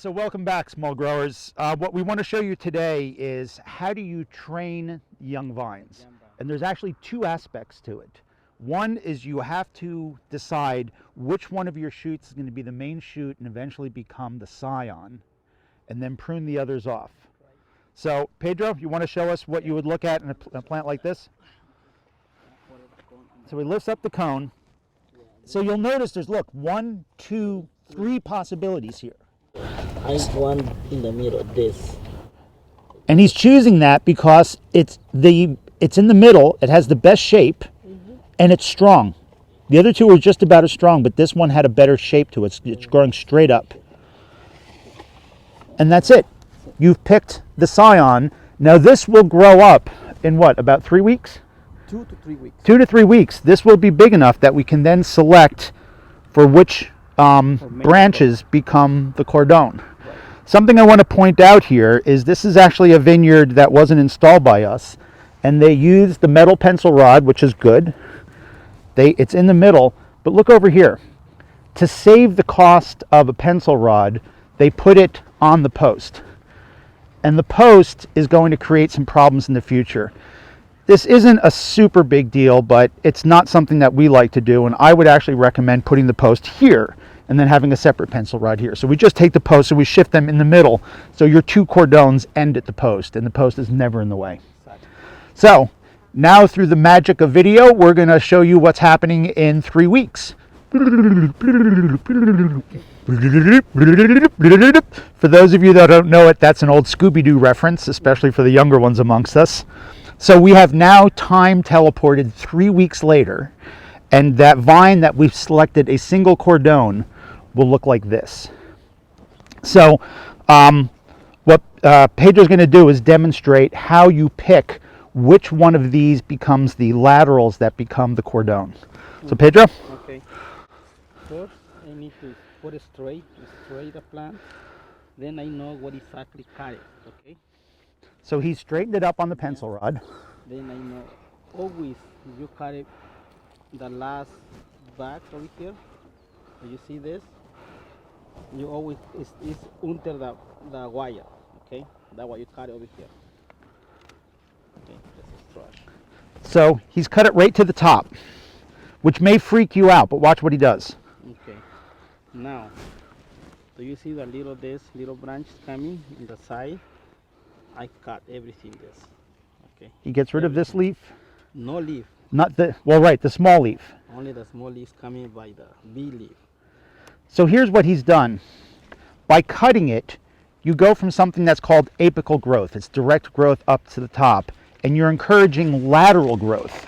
So welcome back, small growers. What we want to show you today is how do you train young vines? And there's actually two aspects to it. One is you have to decide which one of your shoots is going to be the main shoot and eventually become the scion, and then prune the others off. So Pedro, you want to show us what you would look at in a plant like this? So he lifts up the cone. So you'll notice there's, look, 1, 2, 3 possibilities here. I want in the middle, this. And he's choosing that because it's in the middle, it has the best shape, and it's strong. The other two are just about as strong, but this one had a better shape to it. It's growing straight up. And that's it. You've picked the scion. Now this will grow up in what, about 3 weeks? 2 to 3 weeks. 2 to 3 weeks. This will be big enough that we can then select for which branches become the cordon. Something I want to point out here is this is actually a vineyard that wasn't installed by us, and they used the metal pencil rod, which is good. It's in the middle, but look over here. To save the cost of a pencil rod, they put it on the post. And the post is going to create some problems in the future. This isn't a super big deal, but it's not something that we like to do, and I would actually recommend putting the post here and then having a separate pencil rod here. So we just take the post and we shift them in the middle, so your 2 cordons end at the post, and the post is never in the way. So now, through the magic of video, we're going to show you what's happening in 3 weeks. For those of you that don't know it, that's an old Scooby-Doo reference, especially for the younger ones amongst us. So we have now time teleported 3 weeks later, and that vine that we've selected a single cordon will look like this. So what Pedro's going to do is demonstrate how you pick which one of these becomes the laterals that become the cordon. So Pedro? Okay. First, I need to put it straight the plant. Then I know what exactly cut it, okay? So he straightened it up on the pencil rod. Then I know, always, you cut it, the last back over here, you see this? You always, it's under the wire, okay? That's why you cut it over here. Okay, this is trash. So he's cut it right to the top, which may freak you out, but watch what he does. Okay, now, do you see the little branch coming in the side? I cut everything this. Okay. He gets rid of this leaf. No leaf. Not the, well, right, the small leaf. Only the small leaves coming by the big leaf. So here's what he's done. By cutting it, you go from something that's called apical growth. It's direct growth up to the top, and you're encouraging lateral growth.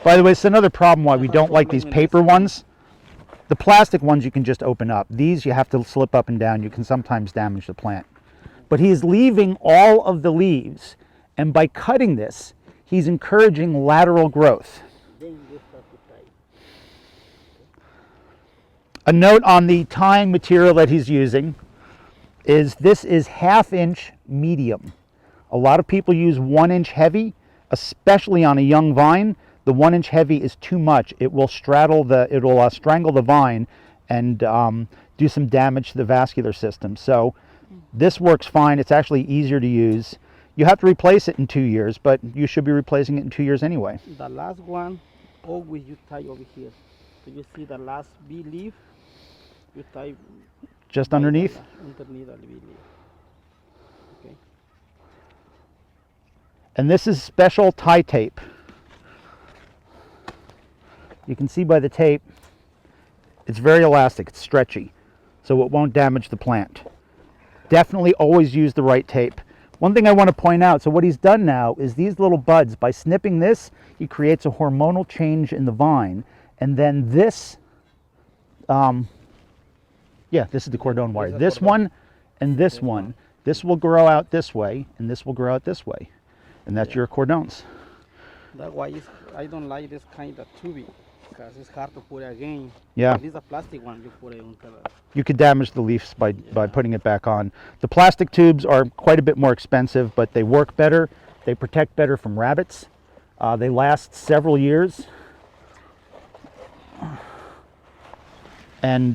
By the way, it's another problem why we don't like these paper ones. The plastic ones you can just open up. These you have to slip up and down. You can sometimes damage the plant. But he's leaving all of the leaves, and by cutting this, he's encouraging lateral growth. A note on the tying material that he's using is this is 1/2 inch medium. A lot of people use 1 inch heavy, especially on a young vine. The 1 inch heavy is too much. It will strangle the vine and do some damage to the vascular system. So this works fine. It's actually easier to use. You have to replace it in 2 years, but you should be replacing it in 2 years anyway. The last one, always you tie over here. So you see the last big leaf, you tie just underneath? Underneath the big leaf. Okay. And this is special tie tape. You can see by the tape, it's very elastic, it's stretchy, so it won't damage the plant. Definitely always use the right tape. One thing I want to point out, so what he's done now is these little buds, by snipping this, he creates a hormonal change in the vine, and then this, this is the cordon wire. This one and this one. This will grow out this way, and this will grow out this way. And that's your cordons. That's why I don't like this kind of tubing, because it's hard to put it again. Yeah. If it's a plastic one, you put it into the... You could damage the leaves by putting it back on. The plastic tubes are quite a bit more expensive, but they work better. They protect better from rabbits. They last several years. And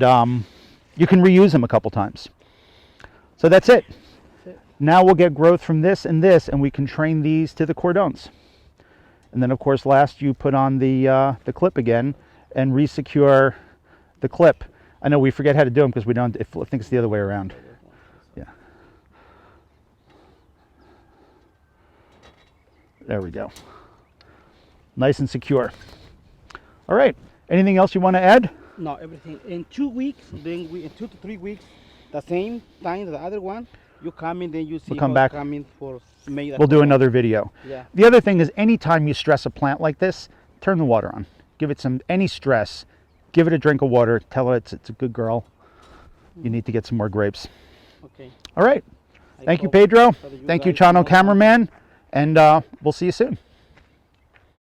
you can reuse them a couple times. So that's it. That's it. Now we'll get growth from this, and we can train these to the cordones. And then, of course, last you put on the clip again and resecure the clip. I know we forget how to do them because we don't. I think it's the other way around. Yeah. There we go. Nice and secure. All right. Anything else you want to add? No, everything. In 2 weeks, then in 2 to 3 weeks, the same time as the other one, you come in, then you see We'll come how back. it's coming for May. We'll do another video. Yeah. The other thing is, anytime you stress a plant like this, turn the water on. Give it any stress. Give it a drink of water. Tell it it's a good girl. You need to get some more grapes. Okay. All right. I Thank you, hope Pedro. that Thank you, guys know Chano cameraman. And we'll see you soon.